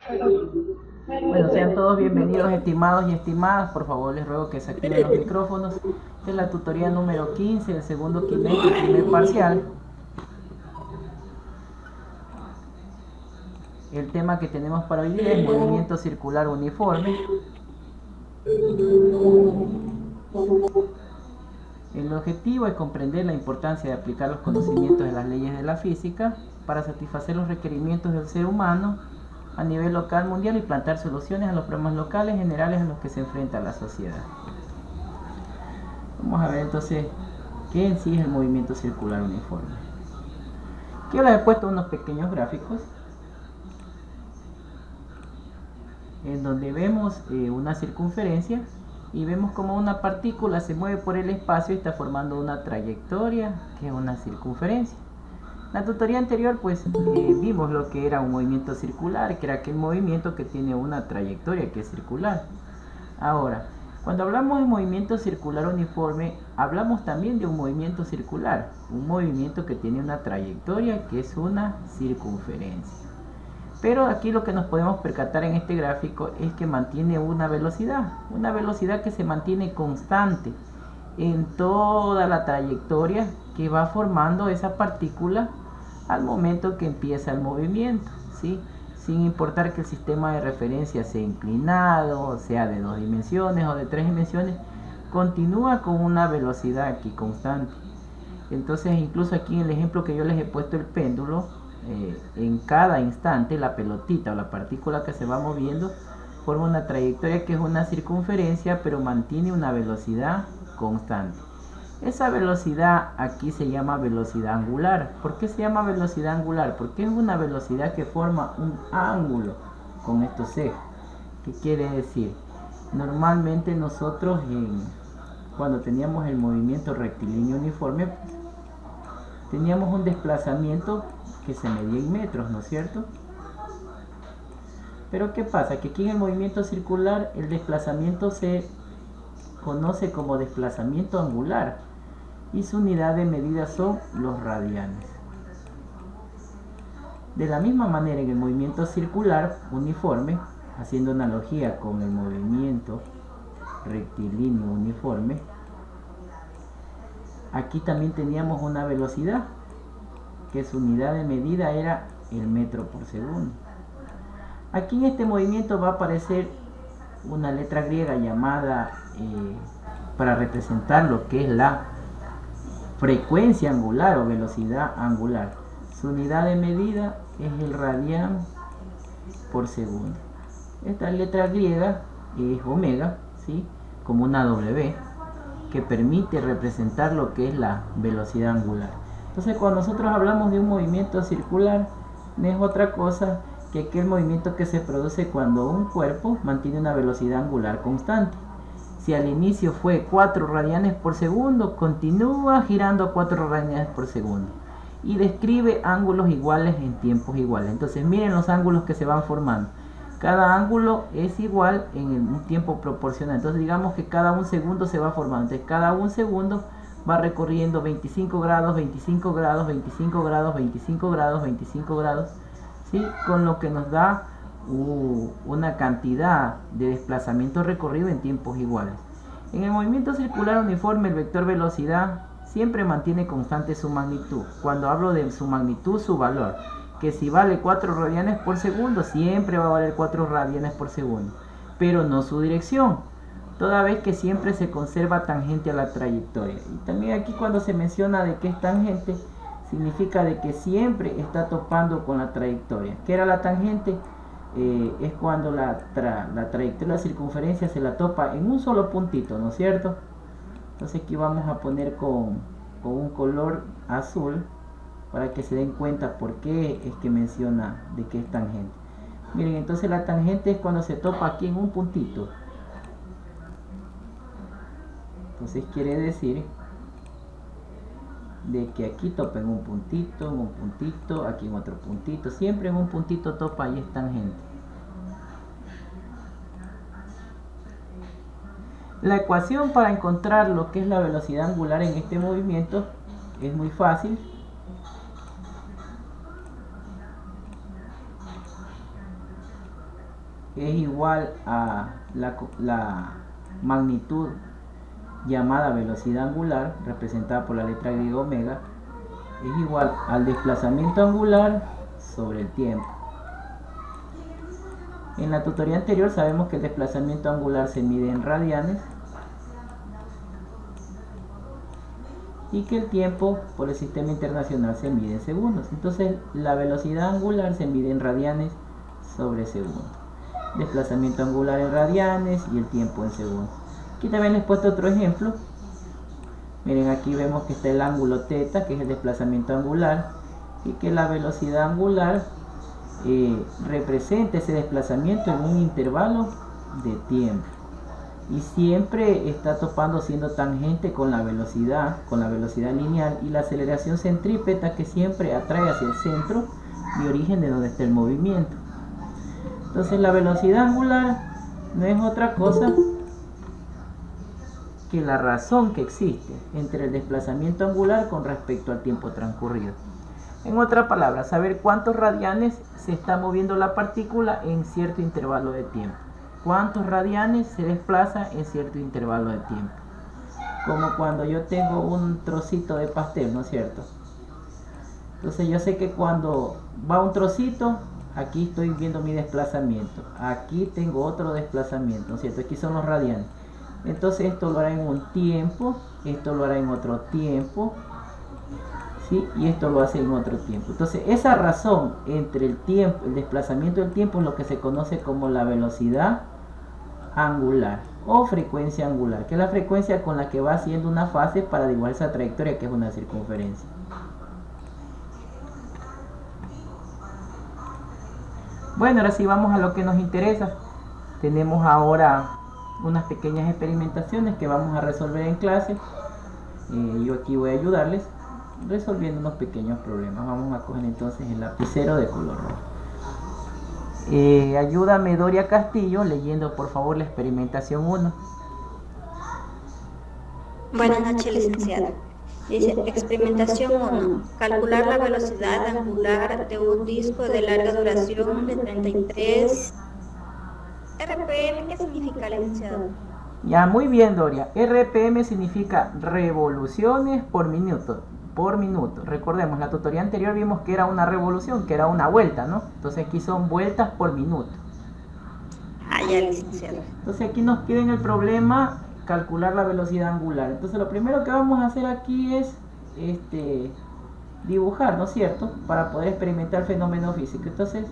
Bueno, sean todos bienvenidos, estimados y estimadas. Por favor, les ruego que se activen los micrófonos. Esta es la tutoría número 15, el segundo trimestre, el primer parcial. El tema que tenemos para hoy día es movimiento circular uniforme. El objetivo es comprender la importancia de aplicar los conocimientos de las leyes de la física para satisfacer los requerimientos del ser humano a nivel local, mundial y plantear soluciones a los problemas locales generales a los que se enfrenta la sociedad. Vamos a ver entonces qué en sí es el movimiento circular uniforme. Aquí les he puesto unos pequeños gráficos en donde vemos una circunferencia y vemos como una partícula se mueve por el espacio y está formando una trayectoria que es una circunferencia. En la tutoría anterior pues vimos lo que era un movimiento circular, que era aquel movimiento que tiene una trayectoria que es circular. Ahora, cuando hablamos de movimiento circular uniforme, hablamos también de un movimiento circular, un movimiento que tiene una trayectoria que es una circunferencia. Pero aquí lo que nos podemos percatar en este gráfico es que mantiene una velocidad que se mantiene constante en toda la trayectoria que va formando esa partícula al momento que empieza el movimiento, ¿sí? Sin importar que el sistema de referencia sea inclinado, sea de 2 dimensiones o de 3 dimensiones, continúa con una velocidad aquí constante. Entonces, incluso aquí en el ejemplo que yo les he puesto el péndulo, en cada instante la pelotita o la partícula que se va moviendo forma una trayectoria que es una circunferencia, pero mantiene una velocidad constante. Esa velocidad aquí se llama velocidad angular. ¿Por qué se llama velocidad angular? Porque es una velocidad que forma un ángulo con estos ejes. ¿Qué quiere decir? Normalmente nosotros cuando teníamos el movimiento rectilíneo uniforme teníamos un desplazamiento que se medía en metros, ¿no es cierto? Pero ¿qué pasa? Que aquí en el movimiento circular el desplazamiento se conoce como desplazamiento angular y su unidad de medida son los radianes. De la misma manera, en el movimiento circular uniforme, haciendo analogía con el movimiento rectilíneo uniforme, aquí también teníamos una velocidad que su unidad de medida era el metro por segundo. Aquí en este movimiento va a aparecer una letra griega llamada para representar lo que es la frecuencia angular o velocidad angular. Su unidad de medida es el radián por segundo. Esta letra griega es omega, ¿sí? Como una W, que permite representar lo que es la velocidad angular. Entonces, cuando nosotros hablamos de un movimiento circular, no es otra cosa que aquel movimiento que se produce cuando un cuerpo mantiene una velocidad angular constante. Si al inicio fue 4 radianes por segundo, continúa girando a 4 radianes por segundo y describe ángulos iguales en tiempos iguales. Entonces miren los ángulos que se van formando. Cada ángulo es igual en un tiempo proporcional. Entonces digamos que cada un segundo se va formando. Entonces cada un segundo va recorriendo 25 grados, 25 grados, 25 grados, 25 grados, 25 grados, ¿sí? Con lo que nos da una cantidad de desplazamiento recorrido en tiempos iguales. En el movimiento circular uniforme, el vector velocidad siempre mantiene constante su magnitud. Cuando hablo de su magnitud, su valor, que si vale 4 radianes por segundo, siempre va a valer 4 radianes por segundo, pero no su dirección, toda vez que siempre se conserva tangente a la trayectoria. Y también aquí cuando se menciona de que es tangente, significa de que siempre está topando con la trayectoria. ¿Qué era la tangente? Es cuando la trayectoria, la circunferencia se la topa en un solo puntito, ¿no es cierto? Entonces aquí vamos a poner con un color azul para que se den cuenta por qué es que menciona de que es tangente. Miren, entonces la tangente es cuando se topa aquí en un puntito. Entonces quiere decir de que aquí topa en un puntito, aquí en otro puntito, siempre en un puntito topa y es tangente. La ecuación para encontrar lo que es la velocidad angular en este movimiento es muy fácil. es igual a la magnitud llamada velocidad angular, representada por la letra griega omega, es igual al desplazamiento angular sobre el tiempo. En la tutoría anterior sabemos que el desplazamiento angular se mide en radianes y que el tiempo por el sistema internacional se mide en segundos. Entonces la velocidad angular se mide en radianes sobre segundos. Desplazamiento angular en radianes y el tiempo en segundos. Aquí también les he puesto otro ejemplo. Miren, aquí vemos que está el ángulo θ, que es el desplazamiento angular, y que la velocidad angular representa ese desplazamiento en un intervalo de tiempo. Y siempre está topando siendo tangente con la velocidad lineal, y la aceleración centrípeta que siempre atrae hacia el centro de origen de donde está el movimiento. Entonces la velocidad angular no es otra cosa que la razón que existe entre el desplazamiento angular con respecto al tiempo transcurrido. En otras palabras, saber cuántos radianes se está moviendo la partícula en cierto intervalo de tiempo. Cuántos radianes se desplaza en cierto intervalo de tiempo. Como cuando yo tengo un trocito de pastel, ¿no es cierto? Entonces yo sé que cuando va un trocito, aquí estoy viendo mi desplazamiento. Aquí tengo otro desplazamiento, ¿no es cierto? Aquí son los radianes. Entonces esto lo hará en un tiempo, esto lo hará en otro tiempo, ¿sí? Y esto lo hace en otro tiempo. Entonces esa razón entre el tiempo, el desplazamiento del tiempo, es lo que se conoce como la velocidad angular o frecuencia angular, que es la frecuencia con la que va haciendo una fase para dibujar esa trayectoria que es una circunferencia. Bueno, ahora sí vamos a lo que nos interesa. Tenemos ahora unas pequeñas experimentaciones que vamos a resolver en clase. Yo aquí voy a ayudarles resolviendo unos pequeños problemas. Vamos a coger entonces el lapicero de color rojo. Ayúdame Doria Castillo leyendo por favor la experimentación 1. Buenas noches, licenciado. Dice, experimentación 1. Calcular la velocidad angular de un disco de larga duración de 33 RPM. ¿Qué significa, licenciado? Ya, muy bien, Doria. RPM significa revoluciones por minuto. Recordemos, la tutoría anterior vimos que era una revolución, que era una vuelta, ¿no? Entonces aquí son vueltas por minuto. Ah, ya, licenciado. Entonces aquí nos piden el problema calcular la velocidad angular. Entonces lo primero que vamos a hacer aquí es dibujar, ¿no es cierto? Para poder experimentar el fenómeno físico. Entonces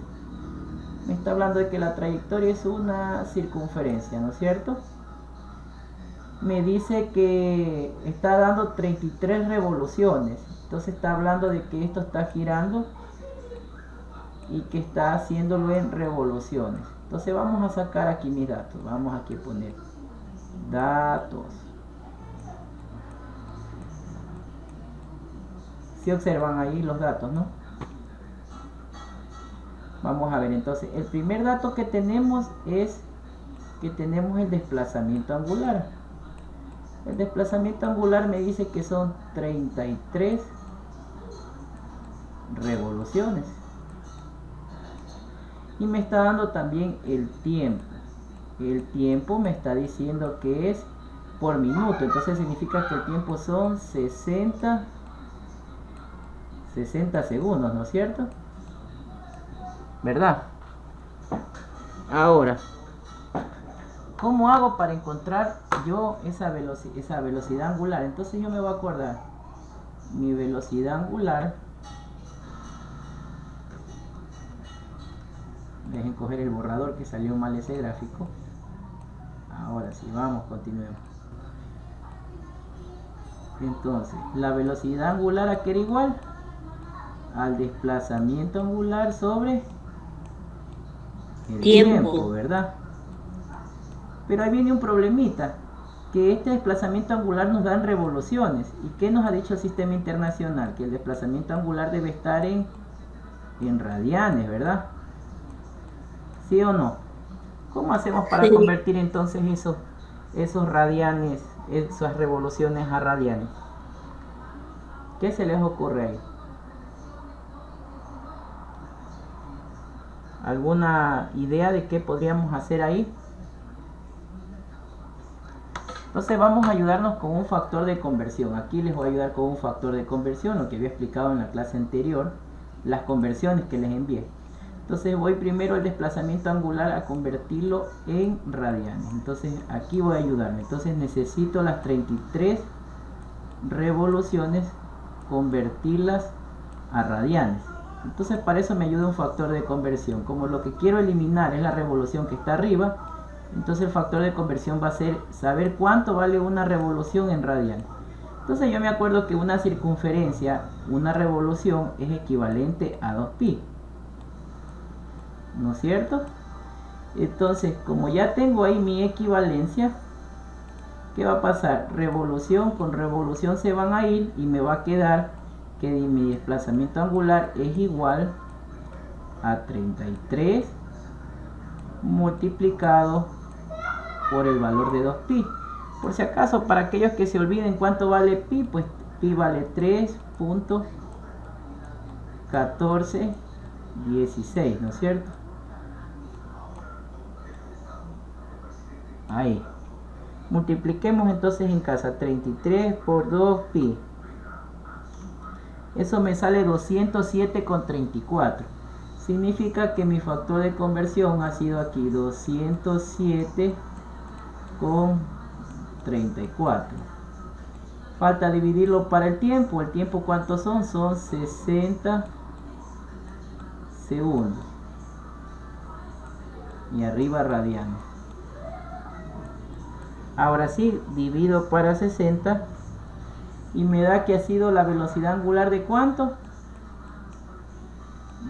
me está hablando de que la trayectoria es una circunferencia, ¿no es cierto? Me dice que está dando 33 revoluciones. Entonces está hablando de que esto está girando y que está haciéndolo en revoluciones. Entonces vamos a sacar aquí mis datos. Vamos aquí a poner datos. Si observan ahí los datos, ¿no? Vamos a ver, entonces el primer dato que tenemos es que tenemos el desplazamiento angular. El desplazamiento angular me dice que son 33 revoluciones. Y me está dando también el tiempo. El tiempo me está diciendo que es por minuto. Entonces significa que el tiempo son 60 segundos, ¿no es cierto? ¿Verdad? Ahora, ¿cómo hago para encontrar yo esa velocidad angular? Entonces yo me voy a acordar. Mi velocidad angular. Dejen coger el borrador que salió mal ese gráfico. Ahora sí, vamos, continuemos. Entonces, la velocidad angular aquí era igual al desplazamiento angular sobre el tiempo, ¿verdad? Pero ahí viene un problemita, que este desplazamiento angular nos da en revoluciones. ¿Y qué nos ha dicho el sistema internacional? Que el desplazamiento angular debe estar en radianes, ¿verdad? ¿Sí o no? ¿Cómo hacemos para convertir entonces esos radianes, esas revoluciones a radianes? ¿Qué se les ocurre ahí? ¿Alguna idea de qué podríamos hacer ahí? Entonces vamos a ayudarnos con un factor de conversión. Aquí les voy a ayudar con un factor de conversión, lo que había explicado en la clase anterior, las conversiones que les envié. Entonces voy primero el desplazamiento angular a convertirlo en radianes. Entonces aquí voy a ayudarme. Entonces necesito las 33 revoluciones convertirlas a radianes. Entonces para eso me ayuda un factor de conversión. Como lo que quiero eliminar es la revolución que está arriba, entonces el factor de conversión va a ser saber cuánto vale una revolución en radianes. Entonces yo me acuerdo que una circunferencia, una revolución es equivalente a 2pi, ¿no es cierto? Entonces como ya tengo ahí mi equivalencia, ¿qué va a pasar? Revolución con revolución se van a ir y me va a quedar que mi desplazamiento angular es igual a 33 multiplicado por el valor de 2pi. Por si acaso, para aquellos que se olviden cuánto vale pi, pues pi vale 3.1416, ¿no es cierto? Ahí. Multipliquemos entonces en casa 33 por 2pi. Eso me sale 207,34. Significa que mi factor de conversión ha sido aquí 207,34. Falta dividirlo para el tiempo. ¿El tiempo cuántos son? Son 60 segundos. Y arriba radianes. Ahora sí, divido para 60 y me da que ha sido la velocidad angular de ¿cuánto?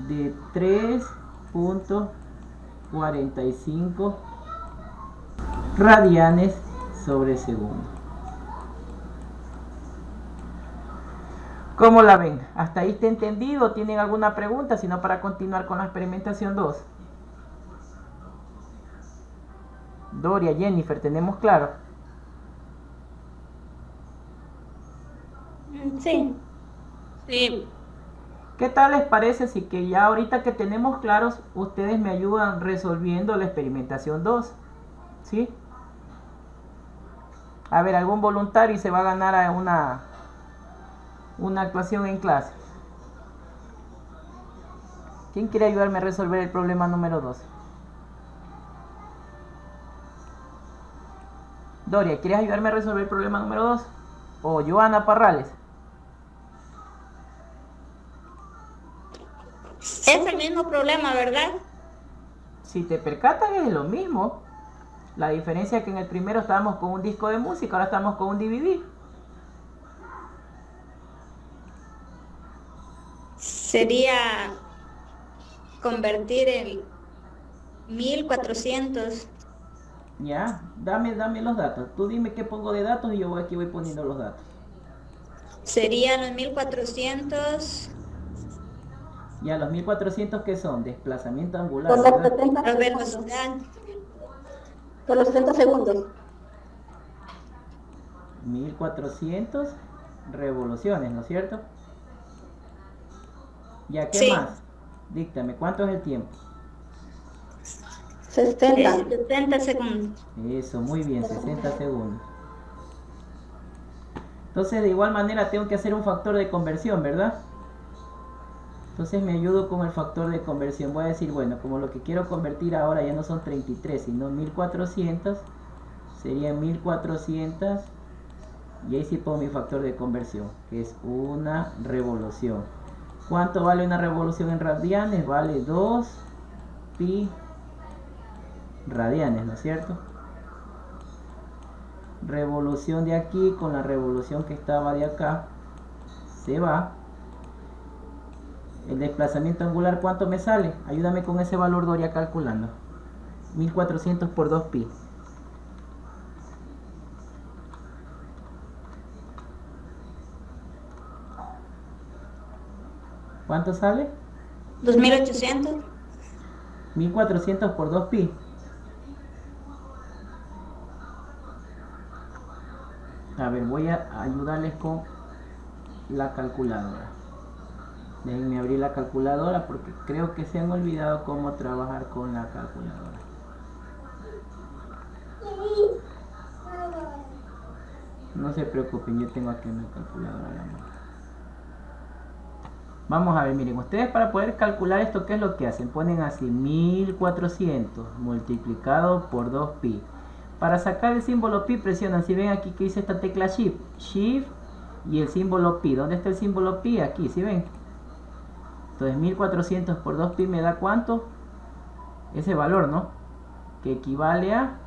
De 3.45 radianes sobre segundo. ¿Cómo la ven? ¿Hasta ahí está entendido? ¿Tienen alguna pregunta? Si no, para continuar con la experimentación 2. Doria, Jennifer, ¿tenemos claro? Sí. Sí. ¿Qué tal les parece si que ya ahorita que tenemos claros, ustedes me ayudan resolviendo la experimentación 2? ¿Sí? A ver, algún voluntario y se va a ganar a una actuación en clase. ¿Quién quiere ayudarme a resolver el problema número 2? Doria, ¿quieres ayudarme a resolver el problema número 2? O Joana Parrales. Es el mismo problema, ¿verdad? Si te percatas es lo mismo. La diferencia es que en el primero estábamos con un disco de música, ahora estamos con un DVD. Sería convertir el 1400. Ya, dame los datos. Tú dime qué pongo de datos y yo aquí voy poniendo los datos. Serían los 1400. Ya, los 1400 ¿qué son? Desplazamiento angular. Por la velocidad. Por los 60 segundos. 1400 revoluciones, ¿no es cierto? Ya, ¿qué Sí. más? Díctame, ¿cuánto es el tiempo? 60 segundos. Eso, muy bien, 60 segundos. Entonces, de igual manera tengo que hacer un factor de conversión, ¿verdad? Entonces me ayudo con el factor de conversión. Voy a decir, bueno, como lo que quiero convertir ahora ya no son 33, sino 1400, serían 1400, y ahí sí pongo mi factor de conversión, que es una revolución. ¿Cuánto vale una revolución en radianes? Vale 2pi radianes, ¿no es cierto? Revolución de aquí con la revolución que estaba de acá se va. El desplazamiento angular, ¿cuánto me sale? Ayúdame con ese valor, Doria, calculando. 1400 por 2pi. ¿Cuánto sale? 2800. 1400 por 2pi. A ver, voy a ayudarles con la calculadora. Déjenme abrir la calculadora porque creo que se han olvidado cómo trabajar con la calculadora. No se preocupen, yo tengo aquí una calculadora a la mano. Vamos a ver, miren, ustedes para poder calcular esto, ¿qué es lo que hacen? Ponen así 1400 multiplicado por 2pi. Para sacar el símbolo pi presionan, si ven aquí que dice esta tecla Shift, Shift y el símbolo pi. ¿Dónde está el símbolo pi? Aquí, ¿sí ven? Entonces 1400 por 2pi me da ¿cuánto? Ese valor, ¿no? Que equivale a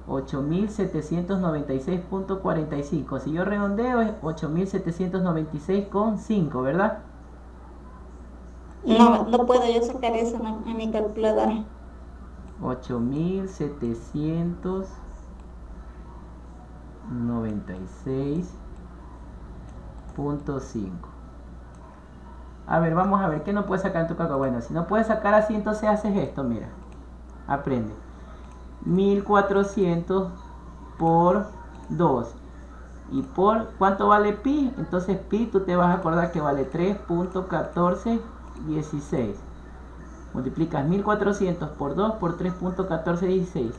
8796.45. Si yo redondeo es 8796,5, ¿verdad? No puedo yo sacar eso en mi calculadora. 8796.5. A ver, vamos a ver, ¿qué no puedes sacar en tu calculadora? Bueno, si no puedes sacar así, entonces haces esto, mira. Aprende. 1400 por 2. ¿Y por cuánto vale pi? Entonces pi, tú te vas a acordar que vale 3.1416. Multiplicas 1400 por 2 por 3.1416.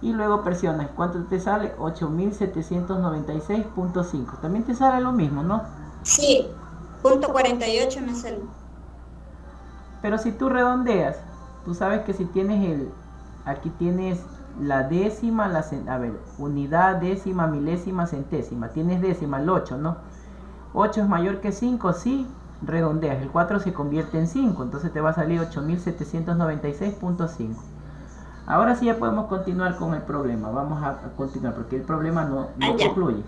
Y luego presionas. ¿Cuánto te sale? 8796.5. También te sale lo mismo, ¿no? Sí, punto 48 me sale. Pero si tú redondeas, tú sabes que si tienes aquí tienes la décima, unidad, décima, milésima, centésima. Tienes décima, el 8, ¿no? 8 es mayor que 5, sí, redondeas. El 4 se convierte en 5, entonces te va a salir 8796.5. Ahora sí ya podemos continuar con el problema. Vamos a continuar porque el problema no concluye.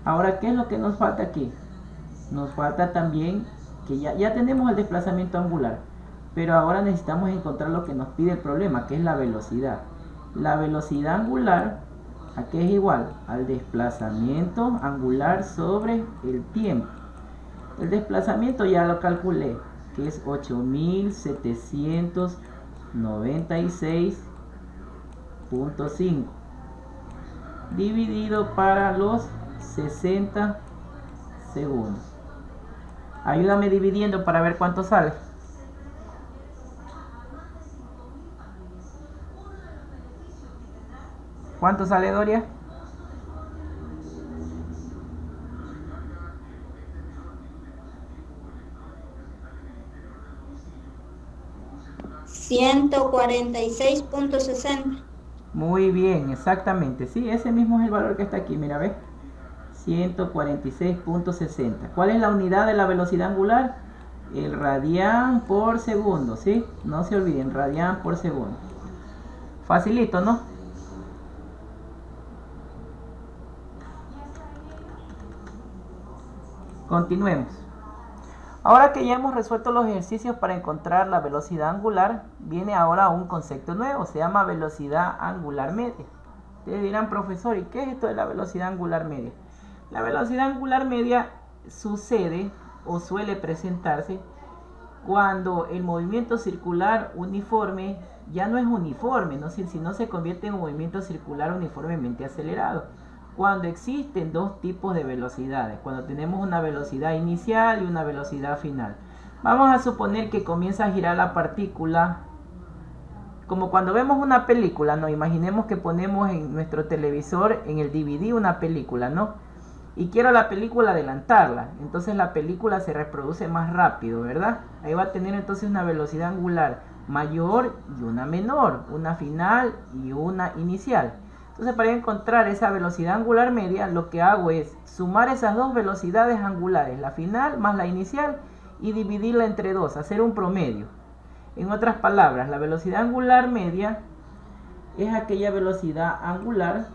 Ahora, ¿qué es lo que nos falta aquí? Nos falta también que ya tenemos el desplazamiento angular, pero ahora necesitamos encontrar lo que nos pide el problema, que es la velocidad. La velocidad angular, aquí es igual al desplazamiento angular sobre el tiempo. El desplazamiento ya lo calculé, que es 8796.5 dividido para los 60 segundos. Ayúdame dividiendo para ver cuánto sale. ¿Cuánto sale, Doria? $146.60. Muy bien, exactamente. Sí, ese mismo es el valor que está aquí. Mira, ¿ves? 146.60. ¿Cuál es la unidad de la velocidad angular? El radián por segundo, ¿sí? No se olviden, radián por segundo. Facilito, ¿no? Continuemos. Ahora que ya hemos resuelto los ejercicios para encontrar la velocidad angular, viene ahora un concepto nuevo, se llama velocidad angular media. Ustedes dirán, profesor, ¿y qué es esto de la velocidad angular media? La velocidad angular media sucede o suele presentarse cuando el movimiento circular uniforme ya no es uniforme, ¿no? Sino se convierte en un movimiento circular uniformemente acelerado. Cuando existen dos tipos de velocidades, cuando tenemos una velocidad inicial y una velocidad final. Vamos a suponer que comienza a girar la partícula, como cuando vemos una película, ¿no? Imaginemos que ponemos en nuestro televisor, en el DVD, una película, ¿no? Y quiero la película adelantarla, entonces la película se reproduce más rápido, ¿verdad? Ahí va a tener entonces una velocidad angular mayor y una menor, una final y una inicial. Entonces, para encontrar esa velocidad angular media, lo que hago es sumar esas dos velocidades angulares, la final más la inicial, y dividirla entre dos, hacer un promedio. En otras palabras, la velocidad angular media es aquella velocidad angular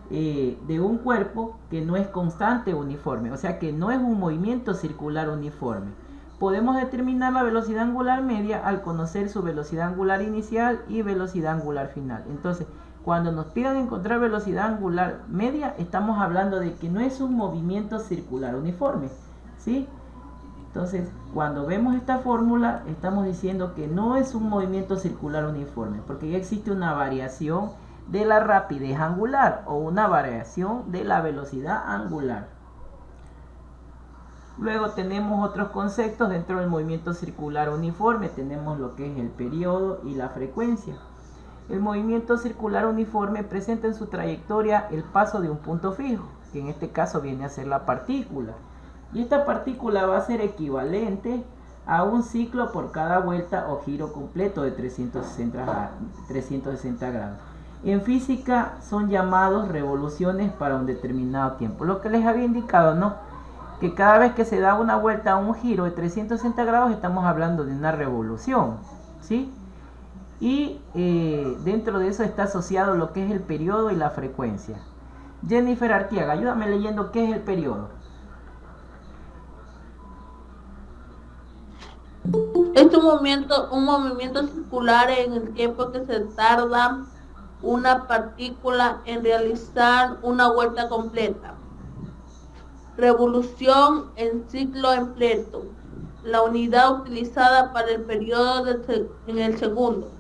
de un cuerpo que no es constante o uniforme, o sea que no es un movimiento circular uniforme. Podemos determinar la velocidad angular media al conocer su velocidad angular inicial y velocidad angular final. Entonces, cuando nos pidan encontrar velocidad angular media, estamos hablando de que no es un movimiento circular uniforme, ¿sí? Entonces, cuando vemos esta fórmula, estamos diciendo que no es un movimiento circular uniforme, porque ya existe una variación de la rapidez angular o una variación de la velocidad angular. Luego tenemos otros conceptos dentro del movimiento circular uniforme. Tenemos lo que es el periodo y la frecuencia. El movimiento circular uniforme presenta en su trayectoria el paso de un punto fijo, que en este caso viene a ser la partícula. Y esta partícula va a ser equivalente a un ciclo por cada vuelta o giro completo de 360 grados. En física son llamados revoluciones para un determinado tiempo. Lo que les había indicado, ¿no? Que cada vez que se da una vuelta a un giro de 360 grados estamos hablando de una revolución, ¿sí? Y dentro de eso está asociado lo que es el periodo y la frecuencia. Jennifer Artiaga, ayúdame leyendo qué es el periodo. Es un movimiento circular en el tiempo que se tarda una partícula en realizar una vuelta completa. Revolución en ciclo completo. La unidad utilizada para el periodo en el segundo.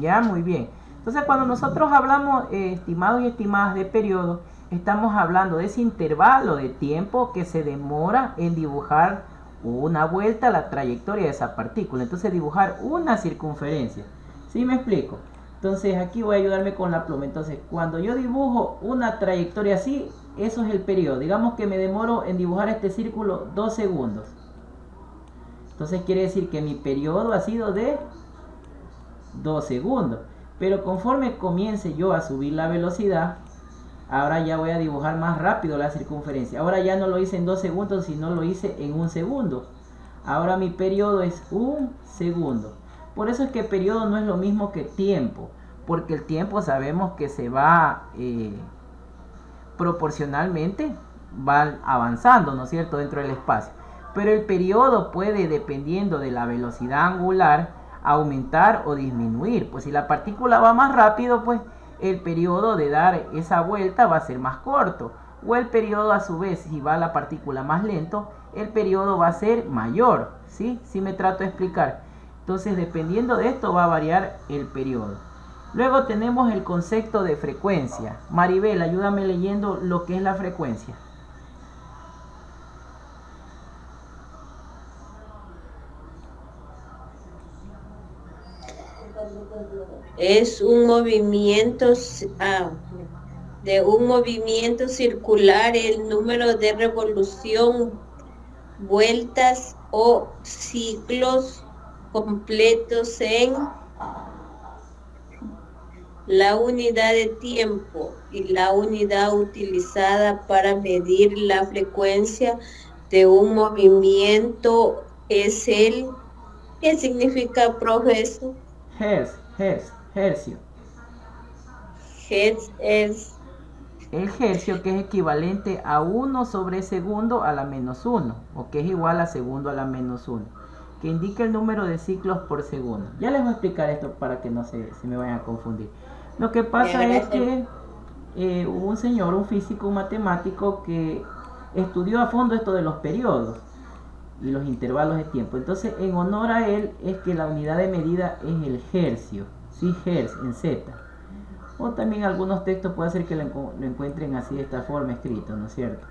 Ya, muy bien. Entonces, cuando nosotros hablamos, estimados y estimadas, de periodo, estamos hablando de ese intervalo de tiempo que se demora en dibujar una vuelta a la trayectoria de esa partícula. Entonces, dibujar una circunferencia. ¿Sí me explico? Entonces, aquí voy a ayudarme con la pluma. Entonces, cuando yo dibujo una trayectoria así, eso es el periodo. Digamos que me demoro en dibujar este círculo 2 segundos. Entonces, quiere decir que mi periodo ha sido de 2 segundos. Pero conforme comience yo a subir la velocidad, ahora ya voy a dibujar más rápido la circunferencia. Ahora ya no lo hice en 2 segundos, sino lo hice en 1 segundo. Ahora mi periodo es 1 segundo. Por eso es que periodo no es lo mismo que tiempo. Porque el tiempo sabemos que se va proporcionalmente, va avanzando, ¿no es cierto?, dentro del espacio. Pero el periodo puede, dependiendo de la velocidad angular, aumentar o disminuir. Pues si la partícula va más rápido, pues el periodo de dar esa vuelta va a ser más corto. O el periodo, a su vez, si va la partícula más lento, el periodo va a ser mayor. ¿Sí? Si me trato de explicar. Entonces, dependiendo de esto, va a variar el periodo. Luego tenemos el concepto de frecuencia. Maribel, ayúdame leyendo lo que es la frecuencia. Es un movimiento de un movimiento circular, el número de revolución, vueltas o ciclos completos en la unidad de tiempo, y la unidad utilizada para medir la frecuencia de un movimiento es el... ¿Qué significa, profesor? Hercio. Hertz es el hercio, que es equivalente a 1 sobre segundo a la menos 1, o que es igual a segundo a la menos 1, que indica el número de ciclos por segundo. Ya les voy a explicar esto para que no se me vayan a confundir. Lo que pasa es que hubo un señor, un físico, un matemático, que estudió a fondo esto de los periodos y los intervalos de tiempo. Entonces, en honor a él, es que la unidad de medida es el hercio, ¿sí? Hertz en Z. O también algunos textos puede ser que lo encuentren así de esta forma escrito, ¿no es cierto?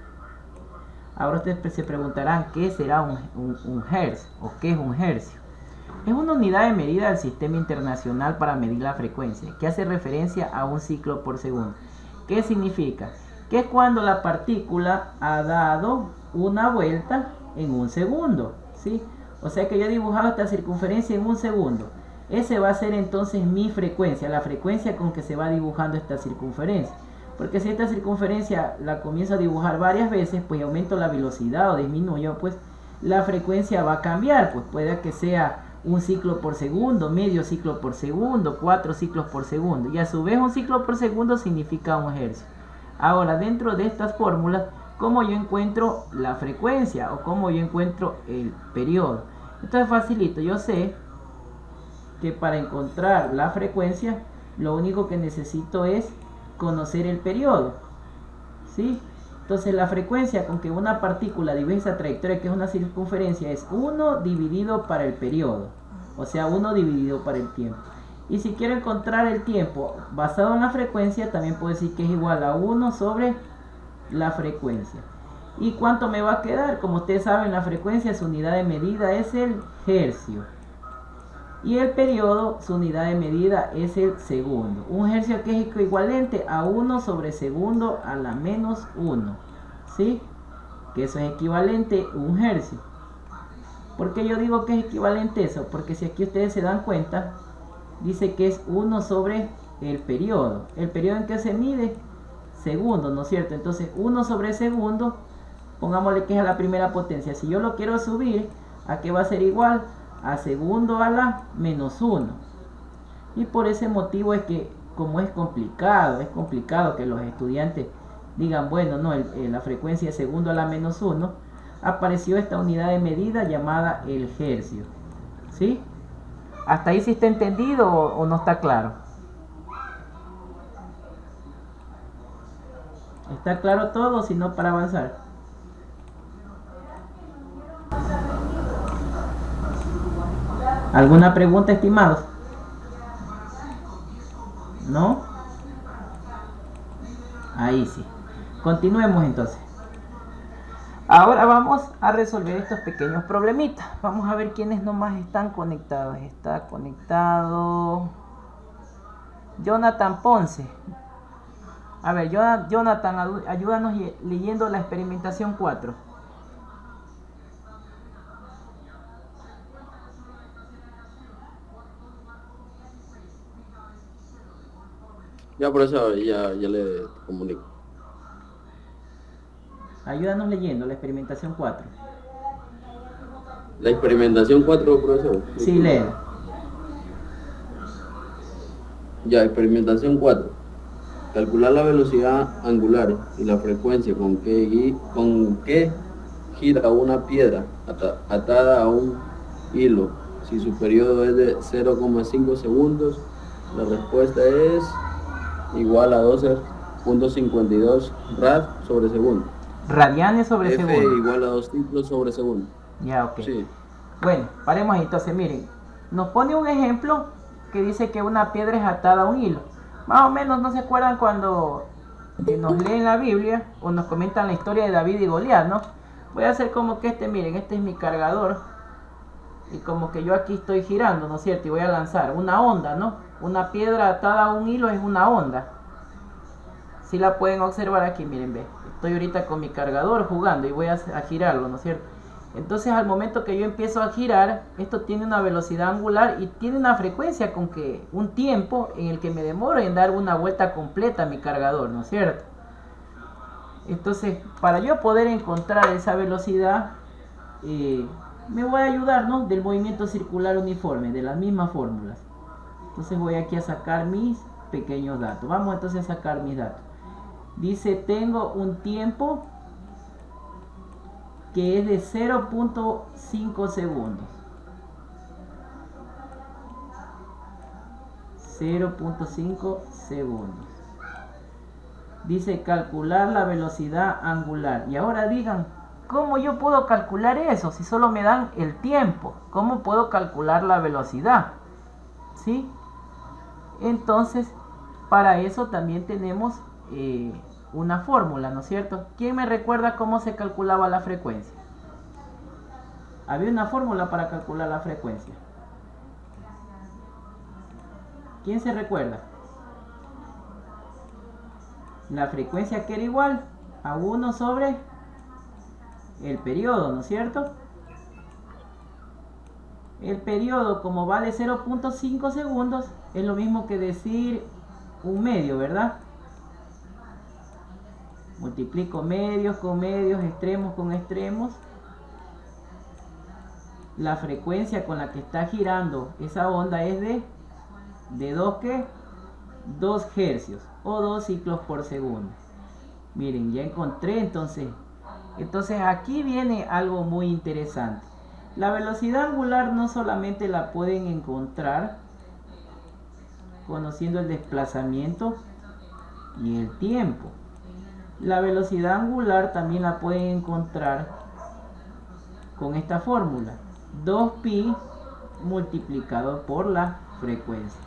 Ahora ustedes se preguntarán, ¿qué será un hertz o qué es un hercio? Es una unidad de medida del Sistema Internacional para medir la frecuencia, que hace referencia a un ciclo por segundo. ¿Qué significa? Que es cuando la partícula ha dado una vuelta en 1 segundo, ¿sí? O sea que yo he dibujado esta circunferencia en 1 segundo. Ese va a ser entonces mi frecuencia, la frecuencia con que se va dibujando esta circunferencia. Porque si esta circunferencia la comienzo a dibujar varias veces, pues aumento la velocidad o disminuyo, pues la frecuencia va a cambiar. Pues puede que sea 1 ciclo por segundo, medio ciclo por segundo, 4 ciclos por segundo. Y a su vez 1 ciclo por segundo significa 1 hercio. Ahora, dentro de estas fórmulas, ¿cómo yo encuentro la frecuencia o cómo yo encuentro el periodo? Entonces facilito, yo sé que para encontrar la frecuencia lo único que necesito es conocer el periodo, ¿sí? Entonces la frecuencia con que una partícula divide esa trayectoria, que es una circunferencia, es 1 dividido para el periodo, o sea 1 dividido para el tiempo. Y si quiero encontrar el tiempo basado en la frecuencia, también puedo decir que es igual a 1 sobre la frecuencia. ¿Y cuánto me va a quedar? Como ustedes saben, la frecuencia, su unidad de medida es el hercio. Y el periodo, su unidad de medida es el segundo. Un hercio que es equivalente a 1 sobre segundo a la menos 1. ¿Sí? Que eso es equivalente a un hercio. ¿Por qué yo digo que es equivalente eso? Porque si aquí ustedes se dan cuenta, dice que es 1 sobre el periodo. ¿El periodo en qué se mide? Segundo, ¿no es cierto? Entonces 1 sobre segundo, pongámosle que es a la primera potencia. Si yo lo quiero subir, ¿a qué va a ser igual? A segundo a la menos 1. Y por ese motivo es que, como es complicado que los estudiantes digan, bueno, no, la frecuencia es segundo a la menos 1, apareció esta unidad de medida llamada el hercio. ¿Sí? ¿Hasta ahí sí está entendido o no está claro? ¿Está claro todo? Si no, para avanzar. ¿Alguna pregunta, estimados? ¿No? Ahí sí. Continuemos entonces. Ahora vamos a resolver estos pequeños problemitas. Vamos a ver quiénes nomás están conectados. Está conectado Jonathan Ponce. A ver, Jonathan, ayúdanos leyendo la experimentación 4. Ya, por eso ya le comunico. Ayúdanos leyendo la experimentación 4. La experimentación 4, profesor. Sí, lee. Ya, experimentación 4. Calcular la velocidad angular y la frecuencia con que gira una piedra atada a un hilo. Si su periodo es de 0,5 segundos, la respuesta es igual a 12.52 rad sobre segundo. Radianes sobre F segundo. igual a 2 ciclos sobre segundo. Ya, ok. Sí. Bueno, paremos ahí. Entonces, miren, nos pone un ejemplo que dice que una piedra es atada a un hilo. Más o menos, ¿no se acuerdan cuando nos leen la Biblia o nos comentan la historia de David y Goliat, no? Voy a hacer como que miren, este es mi cargador. Y como que yo aquí estoy girando, ¿no es cierto? Y voy a lanzar una onda, ¿no? Una piedra atada a un hilo es una onda. Si la pueden observar aquí, miren, ve. Estoy ahorita con mi cargador jugando y voy a girarlo, ¿no es cierto? Entonces al momento que yo empiezo a girar, esto tiene una velocidad angular y tiene una frecuencia con que un tiempo en el que me demoro en dar una vuelta completa a mi cargador, ¿no es cierto? Entonces, para yo poder encontrar esa velocidad, me voy a ayudar, ¿no?, del movimiento circular uniforme, de las mismas fórmulas. Entonces voy aquí a sacar mis pequeños datos. Vamos entonces a sacar mis datos. Dice, tengo un tiempo que es de 0.5 segundos. 0.5 segundos. Dice calcular la velocidad angular. Y ahora digan, ¿cómo yo puedo calcular eso si solo me dan el tiempo? ¿Cómo puedo calcular la velocidad? ¿Sí? Entonces, para eso también tenemos una fórmula, ¿no es cierto? ¿Quién me recuerda cómo se calculaba la frecuencia? Había una fórmula para calcular la frecuencia. ¿Quién se recuerda? La frecuencia que era igual a 1 sobre el periodo, ¿no es cierto? El periodo, como vale 0.5 segundos, es lo mismo que decir un medio, ¿verdad? Multiplico medios con medios, extremos con extremos. La frecuencia con la que está girando esa onda es de 2 hercios o 2 ciclos por segundo. Miren, ya encontré entonces aquí viene algo muy interesante. La velocidad angular no solamente la pueden encontrar conociendo el desplazamiento y el tiempo. La velocidad angular también la pueden encontrar con esta fórmula, 2pi multiplicado por la frecuencia.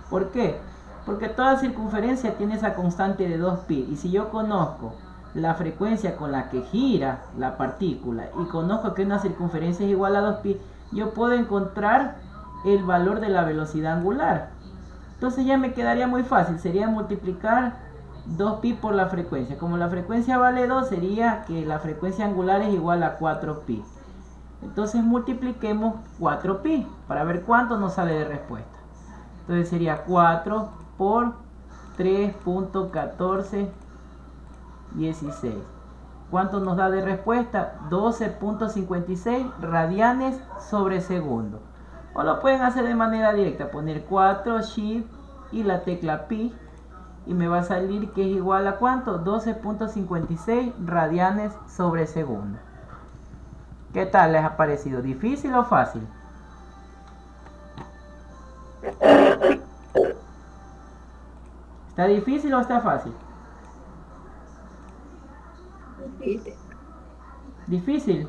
¿Por qué? Porque toda circunferencia tiene esa constante de 2pi. Y si yo conozco la frecuencia con la que gira la partícula y conozco que una circunferencia es igual a 2pi, yo puedo encontrar el valor de la velocidad angular. Entonces ya me quedaría muy fácil, sería multiplicar 2pi por la frecuencia. Como la frecuencia vale 2, sería que la frecuencia angular es igual a 4pi. Entonces multipliquemos 4pi para ver cuánto nos sale de respuesta. Entonces sería 4 por 3.1416. ¿Cuánto nos da de respuesta? 12.56 radianes sobre segundo. O lo pueden hacer de manera directa, poner 4 shift y la tecla pi, y me va a salir que es igual a ¿cuánto? 12.56 radianes sobre segundo. ¿Qué tal les ha parecido? ¿Difícil o fácil? ¿Está difícil o está fácil? Difícil.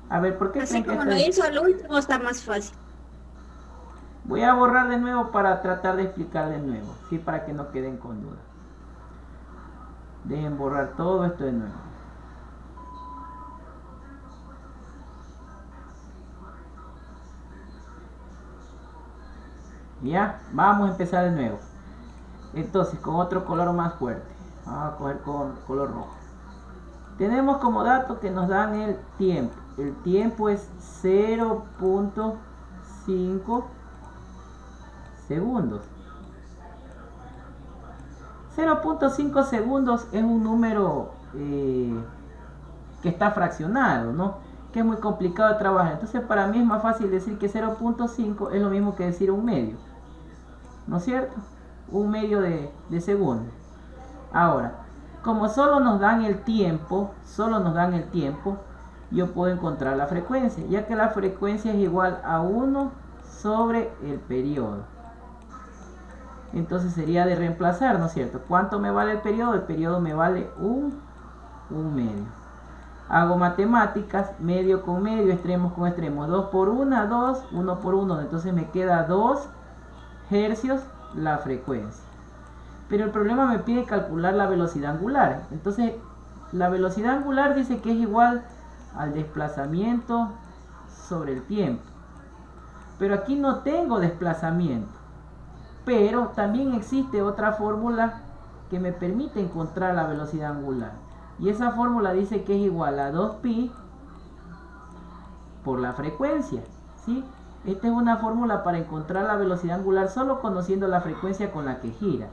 A ver, ¿por qué Así creen que como está lo difícil? hizo al último, está más fácil. Voy a borrar de nuevo para tratar de explicar de nuevo, ¿sí? Para que no queden con dudas. Dejen borrar todo esto de nuevo. Ya, vamos a empezar de nuevo. Entonces, con otro color más fuerte. Vamos a coger con color rojo. Tenemos como dato que nos dan el tiempo. El tiempo es 0.5 segundos. 0.5 segundos es un número que está fraccionado, ¿no? Que es muy complicado de trabajar. Entonces para mí es más fácil decir que 0.5 es lo mismo que decir un medio, ¿no es cierto? Un medio de segundo. Ahora, como solo nos dan el tiempo, yo puedo encontrar la frecuencia, ya que la frecuencia es igual a 1 sobre el periodo. Entonces sería de reemplazar, ¿no es cierto? ¿Cuánto me vale el periodo? El periodo me vale un medio. Hago matemáticas, medio con medio, extremos con extremos. 2 por 1, 2, 1 por 1. Entonces me queda 2 hercios la frecuencia. Pero el problema me pide calcular la velocidad angular. Entonces la velocidad angular dice que es igual al desplazamiento sobre el tiempo. Pero aquí no tengo desplazamiento. Pero también existe otra fórmula que me permite encontrar la velocidad angular. Y esa fórmula dice que es igual a 2pi por la frecuencia, ¿sí? Esta es una fórmula para encontrar la velocidad angular solo conociendo la frecuencia con la que gira.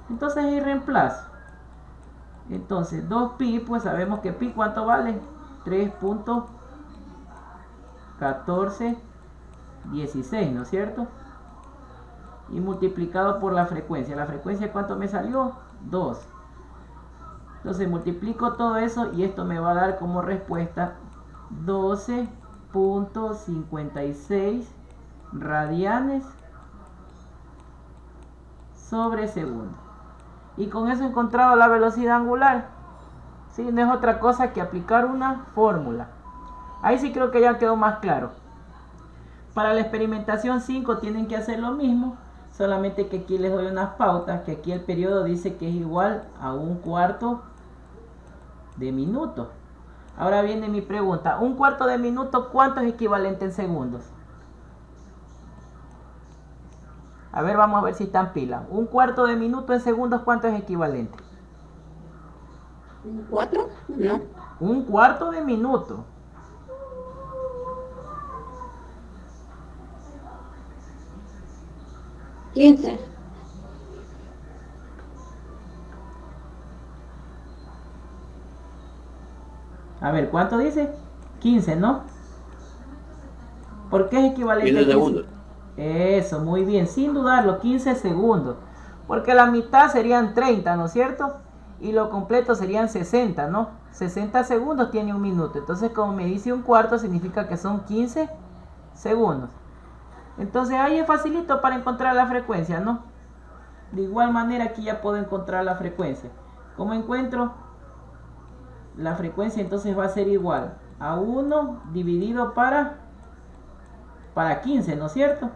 Entonces ahí reemplazo. Entonces 2pi, pues sabemos que pi ¿cuánto vale? 3.1416, ¿no es cierto? Y multiplicado por la frecuencia. ¿La frecuencia cuánto me salió? 2. Entonces multiplico todo eso y esto me va a dar como respuesta 12.56 radianes sobre segundo. Y con eso he encontrado la velocidad angular. ¿Sí? No es otra cosa que aplicar una fórmula. Ahí sí creo que ya quedó más claro. Para la experimentación 5 tienen que hacer lo mismo. Solamente que aquí les doy unas pautas. Que aquí el periodo dice que es igual a 1/4 de minuto. Ahora viene mi pregunta. 1/4 de minuto, ¿cuánto es equivalente en segundos? A ver, vamos a ver si están pilas. 1/4 de minuto en segundos, ¿cuánto es equivalente? 4, no. 1/4 de minuto. ¿15? A ver, ¿cuánto dice? 15, ¿no? ¿Por qué es equivalente 15 a 15? segundos. Eso, muy bien, sin dudarlo, 15 segundos. Porque la mitad serían 30, ¿no es cierto? Y lo completo serían 60, ¿no? 60 segundos tiene un minuto. Entonces, como me dice 1/4, significa que son 15 segundos. Entonces, ahí es facilito para encontrar la frecuencia, ¿no? De igual manera, aquí ya puedo encontrar la frecuencia. ¿Cómo encuentro? La frecuencia entonces va a ser igual a 1 dividido para 15, ¿no es cierto?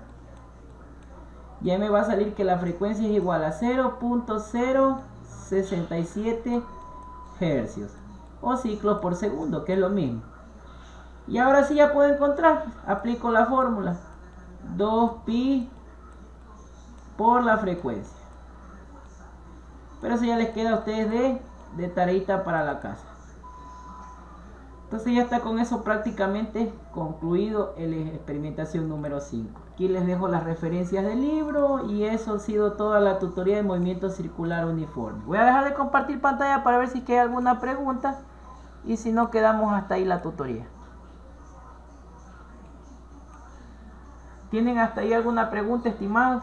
Y ahí me va a salir que la frecuencia es igual a 0.067 hercios o ciclos por segundo, que es lo mismo. Y ahora sí ya puedo encontrar, aplico la fórmula 2pi por la frecuencia. Pero eso ya les queda a ustedes de tareita para la casa. Entonces ya está con eso prácticamente concluido la experimentación número 5. Aquí les dejo las referencias del libro y eso ha sido toda la tutoría de movimiento circular uniforme. Voy a dejar de compartir pantalla para ver si hay alguna pregunta y si no quedamos hasta ahí la tutoría. ¿Tienen hasta ahí alguna pregunta, estimados?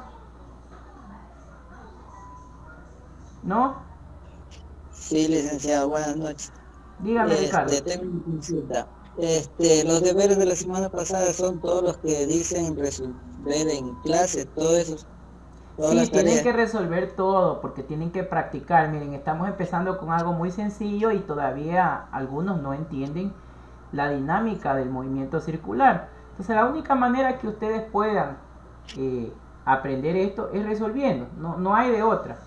¿No? Sí, licenciado, buenas noches. Dígame, Ricardo. Tengo una consulta. Los deberes de la semana pasada son todos los que dicen resolver en clase, todos esos. Sí, tienen que resolver todo porque tienen que practicar. Miren, estamos empezando con algo muy sencillo y todavía algunos no entienden la dinámica del movimiento circular. Entonces la única manera que ustedes puedan aprender esto es resolviendo, no hay de otra.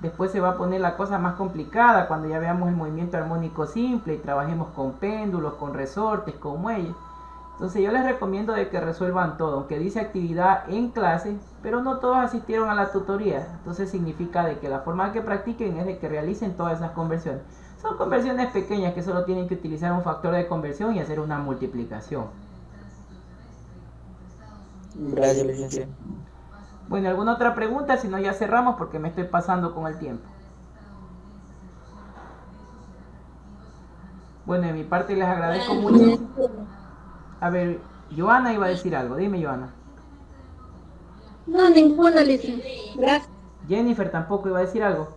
Después se va a poner la cosa más complicada cuando ya veamos el movimiento armónico simple y trabajemos con péndulos, con resortes, con muelles. Entonces yo les recomiendo de que resuelvan todo, aunque dice actividad en clase, pero no todos asistieron a la tutoría. Entonces significa de que la forma que practiquen es de que realicen todas esas conversiones. Son conversiones pequeñas que solo tienen que utilizar un factor de conversión y hacer una multiplicación. Gracias, licenciado. Bueno, ¿alguna otra pregunta? Si no, ya cerramos porque me estoy pasando con el tiempo. Bueno, de mi parte les agradezco mucho. A ver, Joana iba a decir algo. Dime, Joana. No, ninguna, licenciado. Gracias. Jennifer tampoco iba a decir algo.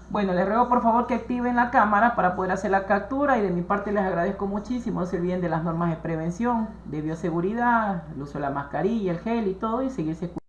Bueno, les ruego por favor que activen la cámara para poder hacer la captura y de mi parte les agradezco muchísimo. No se olviden de las normas de prevención, de bioseguridad, el uso de la mascarilla, el gel y todo y seguirse cuidando.